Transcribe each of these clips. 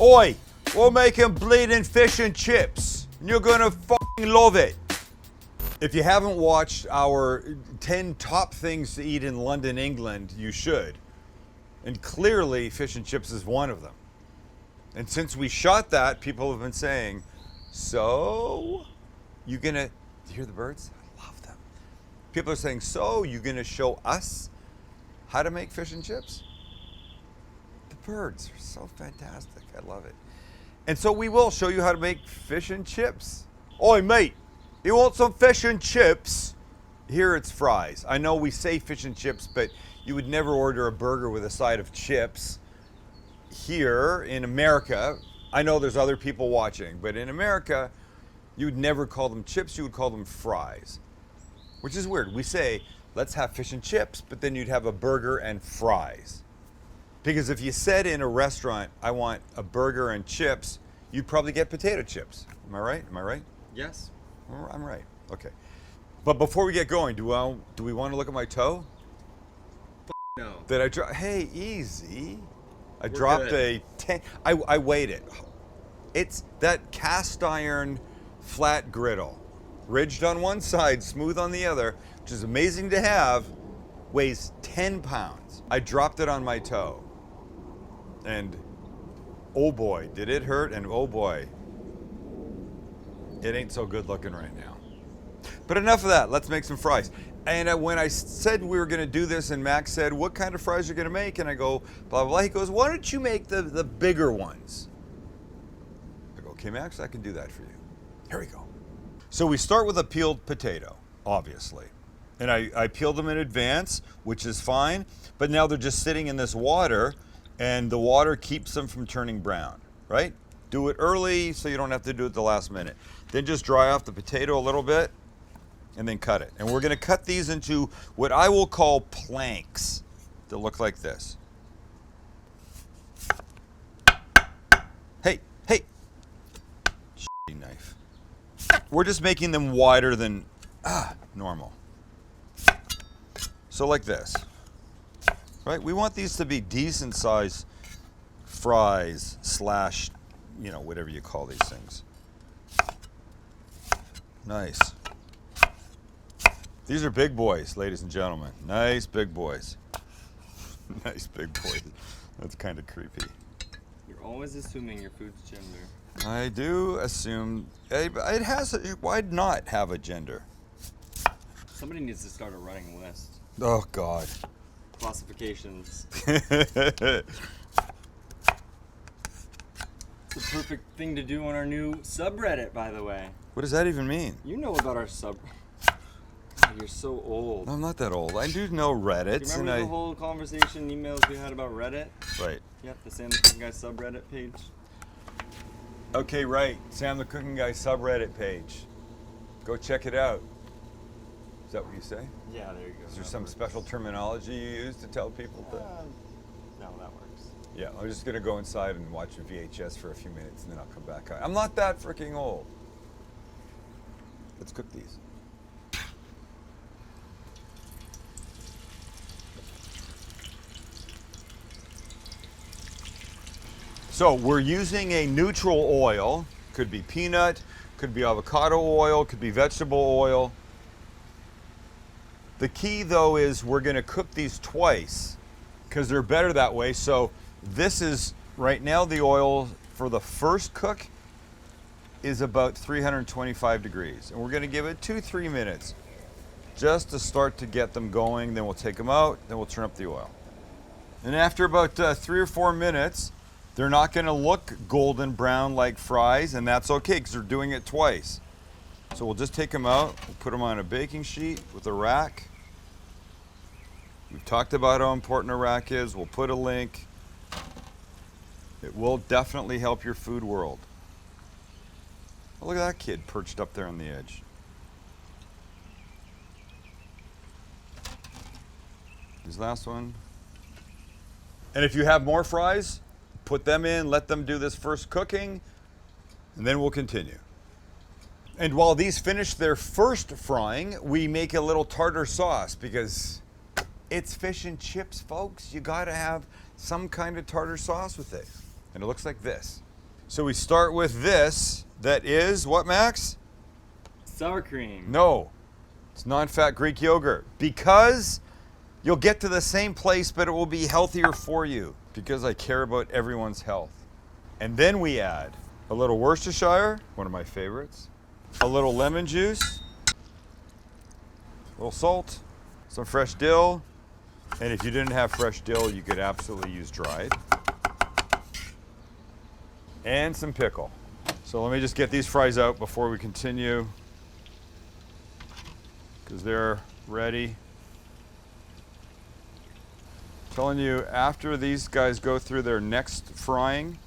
Oi, we're making bleeding fish and chips. And you're gonna fucking love it. If you haven't watched our 10 top things to eat in London, England, you should. And clearly, fish and chips is one of them. And since we shot that, people have been saying, so, you gonna, do you hear the birds? I love them. People are saying, so, you gonna show us how to make fish and chips? The birds are so fantastic. I love it. And so we will show you how to make fish and chips. Oi, mate, you want some fish and chips? Here it's fries. I know we say fish and chips, but you would never order a burger with a side of chips. Here in America, I know there's other people watching, but in America, you would never call them chips, you would call them fries. Which is weird. We say, let's have fish and chips, but then you'd have a burger and fries. Because if you said in a restaurant, I want a burger and chips, you'd probably get potato chips. Am I right? Am I right? Yes. I'm right. Okay. But before we get going, do we want to look at my toe? No. Did I drop? Hey, easy. I We're dropped good. a 10. I weighed it. It's that cast iron flat griddle, ridged on one side, smooth on the other, which is amazing to have, weighs 10 pounds. I dropped it on my toe. And oh boy, did it hurt, and oh boy, it ain't so good looking right now. But enough of that, let's make some fries. And when I said we were gonna do this, and Max said, what kind of fries are you gonna make? And I go, blah, blah, blah. He goes, why don't you make the bigger ones? I go, okay, Max, I can do that for you. Here we go. So we start with a peeled potato, obviously. And I peeled them in advance, which is fine. But now they're just sitting in this water, and the water keeps them from turning brown, right? Do it early so you don't have to do it the last minute. Then just dry off the potato a little bit, and then cut it. And we're gonna cut these into what I will call planks that look like this. Hey, hey, shitty knife. We're just making them wider than normal. So like this, right? We want these to be decent size fries slash, you know, whatever you call these things. Nice. These are big boys, ladies and gentlemen. Nice big boys. Nice big boys. That's kind of creepy. You're always assuming your food's gender. I do assume it has. Why not have a gender? Somebody needs to start a running list. Oh God. Classifications. It's the perfect thing to do on our new subreddit, by the way. What does that even mean? You know about our sub. God, you're so old. I'm not that old. I do know Reddit. Do you remember the whole conversation, emails we had about Reddit? Right. Yep, the Sam the Cooking Guy subreddit page. Okay, right. Sam the Cooking Guy subreddit page. Go check it out. Is that what you say? Yeah, there you go. Is there some special terminology you use to tell people to? No, that works. Yeah, I'm just gonna go inside and watch a VHS for a few minutes and then I'll come back. I'm not that freaking old. Let's cook these. So we're using a neutral oil. Could be peanut, could be avocado oil, could be vegetable oil. The key though is we're gonna cook these twice because they're better that way. So this is, right now the oil for the first cook is about 325 degrees. And we're gonna give it 2-3 minutes just to start to get them going. Then we'll take them out, then we'll turn up the oil. And after about 3 or 4 minutes, they're not gonna look golden brown like fries, and that's okay because they're doing it twice. So we'll just take them out, we'll put them on a baking sheet with a rack. We've talked about how important a rack is. We'll put a link. It will definitely help your food world. Oh, look at that kid perched up there on the edge. This last one. And if you have more fries, put them in, let them do this first cooking, and then we'll continue. And while these finish their first frying, we make a little tartar sauce because it's fish and chips, folks. You gotta have some kind of tartar sauce with it. And it looks like this. So we start with this. That is what, Max? Sour cream. No, it's non-fat Greek yogurt. Because you'll get to the same place, but it will be healthier for you. Because I care about everyone's health. And then we add a little Worcestershire, one of my favorites. A little lemon juice. A little salt. Some fresh dill. And if you didn't have fresh dill, you could absolutely use dried. And some pickle. So let me just get these fries out before we continue, because they're ready. I'm telling you, after these guys go through their next frying,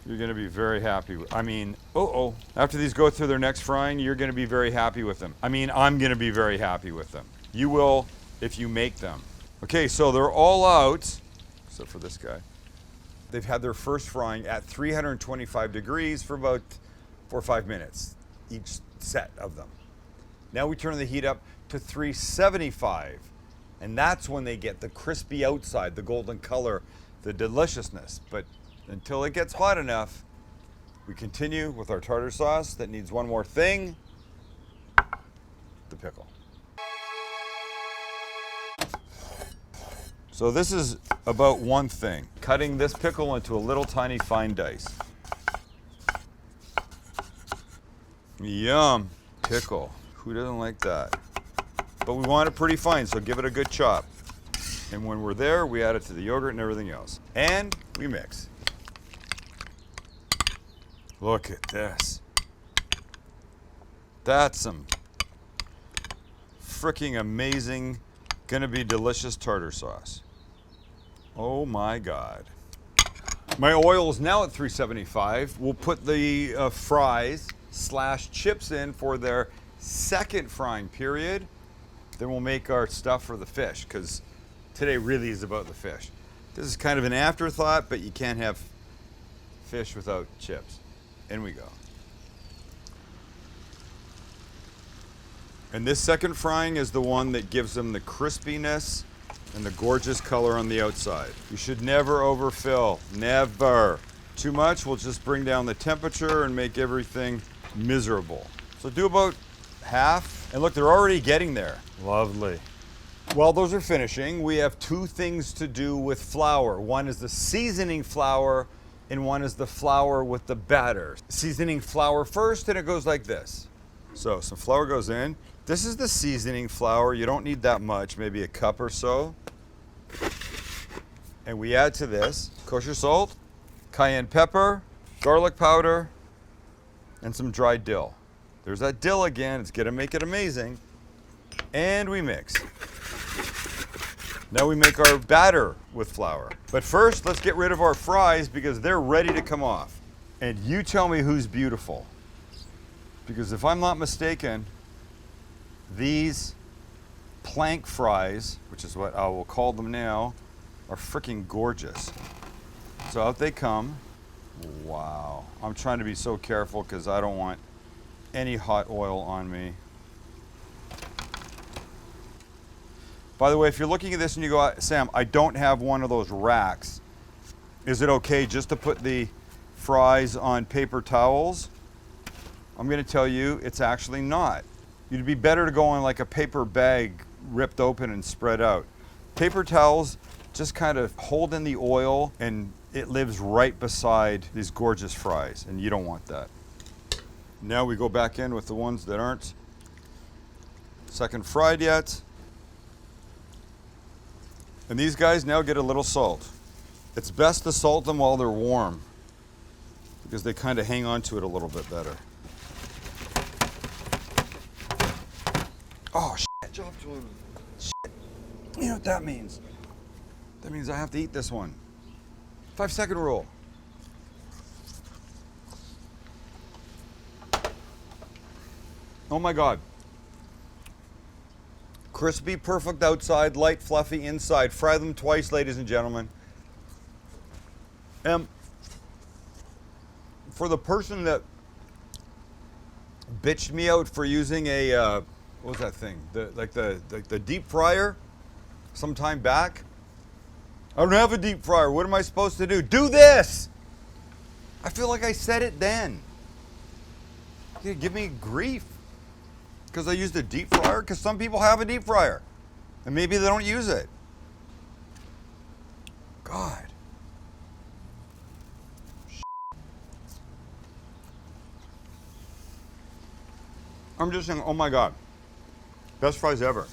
you're going to be very happy. After these go through their next frying, you're going to be very happy with them. I'm going to be very happy with them. You will if you make them. Okay, so they're all out, except for this guy. They've had their first frying at 325 degrees for about 4 or 5 minutes, each set of them. Now we turn the heat up to 375, and that's when they get the crispy outside, the golden color, the deliciousness. But until it gets hot enough, we continue with our tartar sauce that needs one more thing, the pickle. So this is about one thing, cutting this pickle into a little tiny fine dice. Yum, pickle. Who doesn't like that? But we want it pretty fine, so give it a good chop. And when we're there, we add it to the yogurt and everything else. And we mix. Look at this. That's some freaking amazing, gonna be delicious tartar sauce. Oh my God. My oil is now at 375. We'll put the fries / chips in for their second frying period. Then we'll make our stuff for the fish, because today really is about the fish. This is kind of an afterthought, but you can't have fish without chips. In we go. And this second frying is the one that gives them the crispiness and the gorgeous color on the outside. You should never overfill, never. Too much will just bring down the temperature and make everything miserable. So do about half, and look, they're already getting there. Lovely. While those are finishing, we have 2 things to do with flour. One is the seasoning flour, and one is the flour with the batter. Seasoning flour first, and it goes like this. So some flour goes in. This is the seasoning flour. You don't need that much, maybe a cup or so. And we add to this kosher salt, cayenne pepper, garlic powder, and some dried dill. There's that dill again. It's gonna make it amazing. And we mix. Now we make our batter with flour. But first, let's get rid of our fries because they're ready to come off. And you tell me who's beautiful. Because if I'm not mistaken, these plank fries, which is what I will call them now, are freaking gorgeous. So out they come. Wow. I'm trying to be so careful because I don't want any hot oil on me. By the way, if you're looking at this and you go, Sam, I don't have one of those racks. Is it okay just to put the fries on paper towels? I'm going to tell you, it's actually not. It'd be better to go on like a paper bag ripped open and spread out. Paper towels just kind of hold in the oil and it lives right beside these gorgeous fries, and you don't want that. Now we go back in with the ones that aren't second fried yet. And these guys now get a little salt. It's best to salt them while they're warm because they kind of hang on to it a little bit better. Oh, shit. Shit. You know what that means? That means I have to eat this one. 5-second rule. Oh my God. Crispy, perfect outside, light, fluffy inside. Fry them twice, ladies and gentlemen. For the person that bitched me out for using a, what was that thing? The deep fryer some time back. I don't have a deep fryer. What am I supposed to do? Do this! I feel like I said it then. You give me grief because I used a deep fryer, because some people have a deep fryer and maybe they don't use it. God. I'm just saying, oh my God. Best fries ever.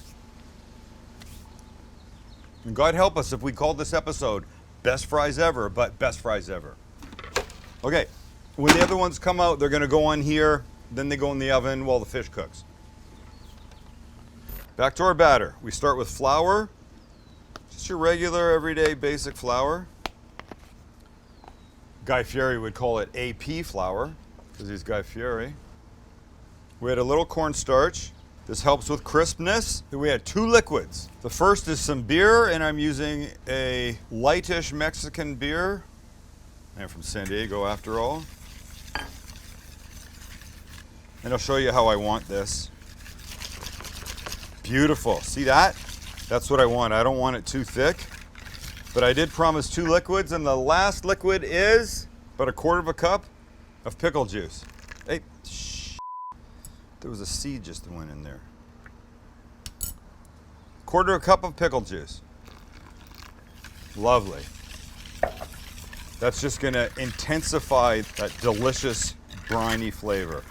And God help us if we called this episode Best Fries Ever, but Best Fries Ever. Okay, when the other ones come out, they're gonna go on here, then they go in the oven while the fish cooks. Back to our batter. We start with flour, just your regular, everyday, basic flour. Guy Fieri would call it AP flour, because he's Guy Fieri. We had a little cornstarch. This helps with crispness. Then we had 2 liquids. The first is some beer, and I'm using a lightish Mexican beer. I'm from San Diego after all. And I'll show you how I want this. Beautiful, see that? That's what I want. I don't want it too thick, but I did promise 2 liquids, and the last liquid is about 1/4 cup of pickle juice. Hey, there was a seed just went in there. 1/4 cup of pickle juice. Lovely. That's just gonna intensify that delicious briny flavor.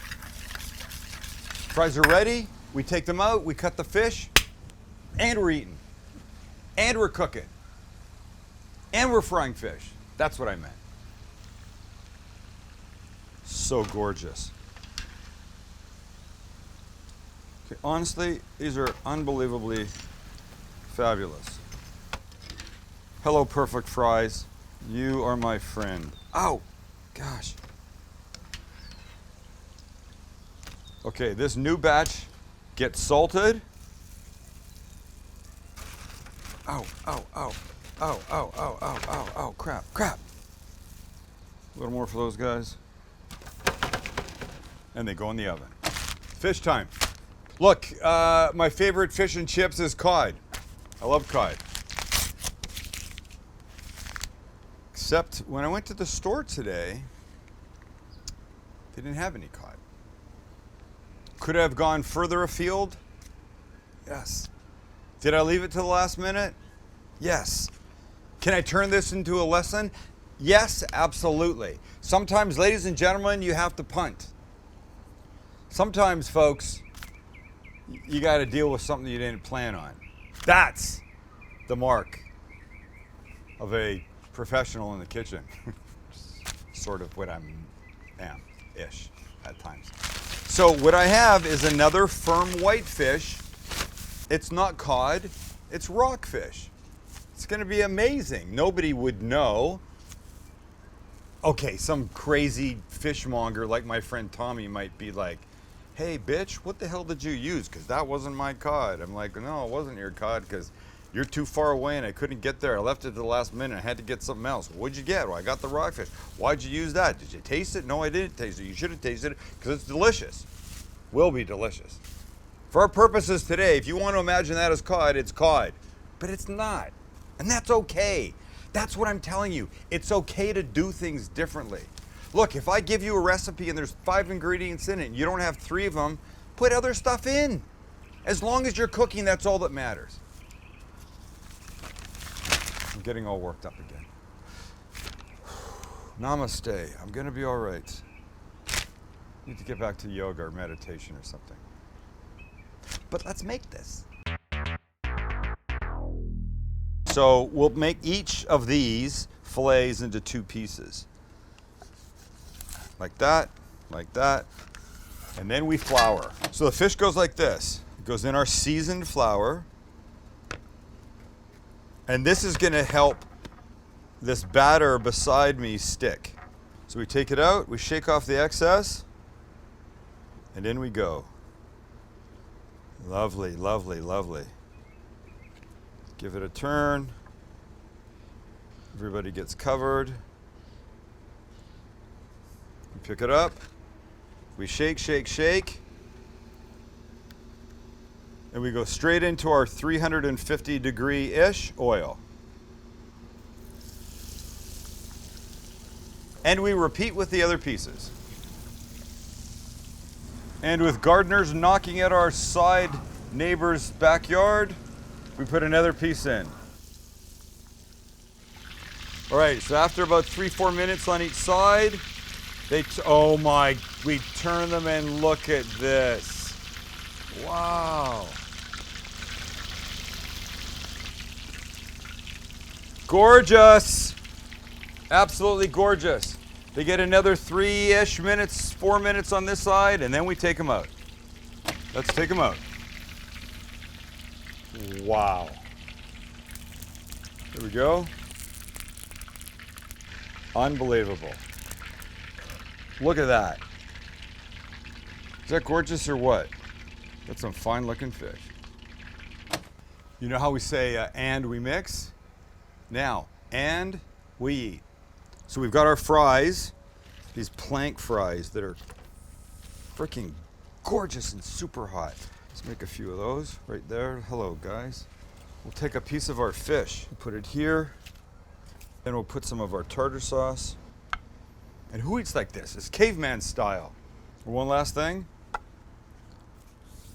Fries are ready. We take them out, we cut the fish, and we're eating. And we're cooking. And we're frying fish. That's what I meant. So gorgeous. Okay, honestly, these are unbelievably fabulous. Hello, perfect fries. You are my friend. Ow, gosh. Okay, this new batch gets salted. Ow, ow, ow, ow, ow, ow, ow, ow, ow, crap, crap. A little more for those guys. And they go in the oven. Fish time. Look, my favorite fish and chips is cod. I love cod. Except when I went to the store today, they didn't have any cod. Could I have gone further afield? Yes. Did I leave it to the last minute? Yes. Can I turn this into a lesson? Yes, absolutely. Sometimes, ladies and gentlemen, you have to punt. Sometimes, folks, you got to deal with something you didn't plan on. That's the mark of a professional in the kitchen. Sort of what I am-ish at times. So what I have is another firm whitefish. It's not cod, it's rockfish. It's gonna be amazing. Nobody would know. Okay, some crazy fishmonger like my friend Tommy might be like, hey bitch, what the hell did you use? Because that wasn't my cod. I'm like, no, it wasn't your cod because you're too far away and I couldn't get there. I left it to the last minute. I had to get something else. What'd you get? Well, I got the rockfish. Why'd you use that? Did you taste it? No, I didn't taste it. You should have tasted it because it's delicious. Will be delicious. For our purposes today, if you want to imagine that as cod, it's cod. But it's not. And that's okay. That's what I'm telling you. It's okay to do things differently. Look, if I give you a recipe and there's 5 ingredients in it and you don't have 3 of them, put other stuff in. As long as you're cooking, that's all that matters. I'm getting all worked up again. Namaste. I'm going to be all right. Need to get back to yoga or meditation or something. But let's make this. So we'll make each of these fillets into 2 pieces. Like that, and then we flour. So the fish goes like this. It goes in our seasoned flour. And this is gonna help this batter beside me stick. So we take it out, we shake off the excess, and in we go. Lovely, lovely, lovely. Give it a turn. Everybody gets covered. We pick it up. We shake, shake, shake. And we go straight into our 350-degree-ish oil. And we repeat with the other pieces. And with gardeners knocking at our side neighbor's backyard, we put another piece in. All right, so after about 3-4 minutes on each side, oh my, we turn them and look at this. Wow. Gorgeous. Absolutely gorgeous. They get another 3-ish minutes, 4 minutes on this side, and then we take them out. Let's take them out. Wow. There we go. Unbelievable. Look at that. Is that gorgeous or what? That's some fine looking fish. You know how we say, and we mix? Now, and we eat. So we've got our fries, these plank fries that are freaking gorgeous and super hot. Let's make a few of those right there. Hello, guys. We'll take a piece of our fish, put it here, then we'll put some of our tartar sauce. And who eats like this? It's caveman style. One last thing.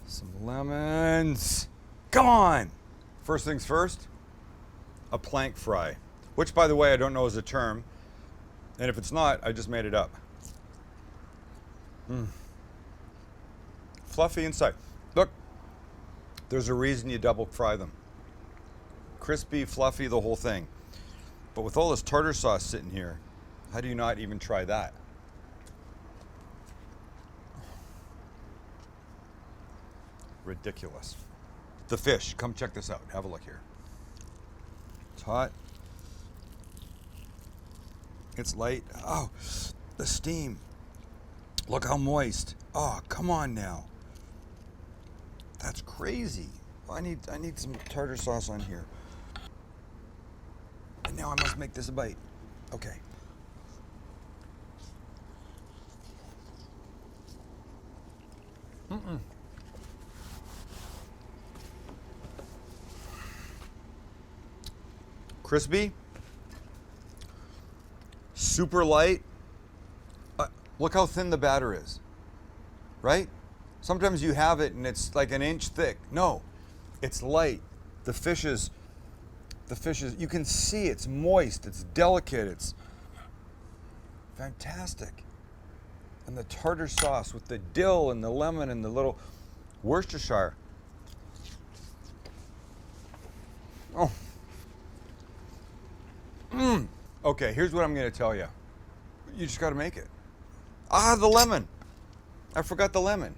Some lemons. Come on! First things first, a plank fry, which, by the way, I don't know is a term. And if it's not, I just made it up. Fluffy inside. Look, there's a reason you double fry them. Crispy, fluffy, the whole thing. But with all this tartar sauce sitting here, how do you not even try that? Ridiculous. The fish, come check this out. Have a look here. It's hot. It's light. Oh, the steam. Look how moist. Oh, come on now. That's crazy. I need some tartar sauce on here. And now I must make this a bite. Okay. Crispy. Super light. Look how thin the batter is, right? Sometimes you have it and it's like an inch thick. No, it's light. The fish is, you can see it's moist, it's delicate, it's fantastic. And the tartar sauce with the dill and the lemon and the little Worcestershire. Oh. Okay, here's what I'm going to tell you. You just got to make it. Ah, the lemon. I forgot the lemon.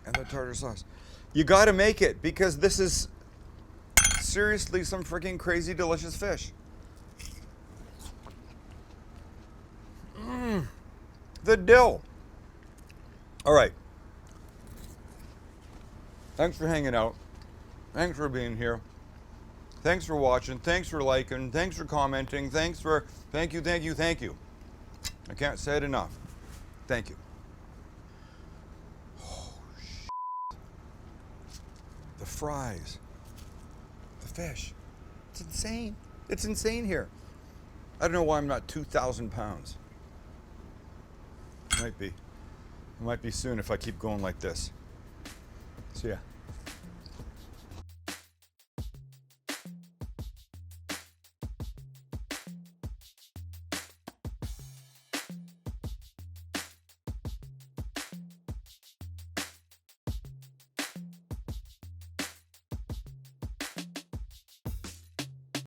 And the tartar sauce. You got to make it because this is seriously some freaking crazy delicious fish. The dill. All right. Thanks for hanging out. Thanks for being here. Thanks for watching. Thanks for liking. Thanks for commenting. Thank you. I can't say it enough. Thank you. Oh, shit. The fries. The fish. It's insane. It's insane here. I don't know why I'm not 2,000 pounds. Might be. It might be soon if I keep going like this. See ya.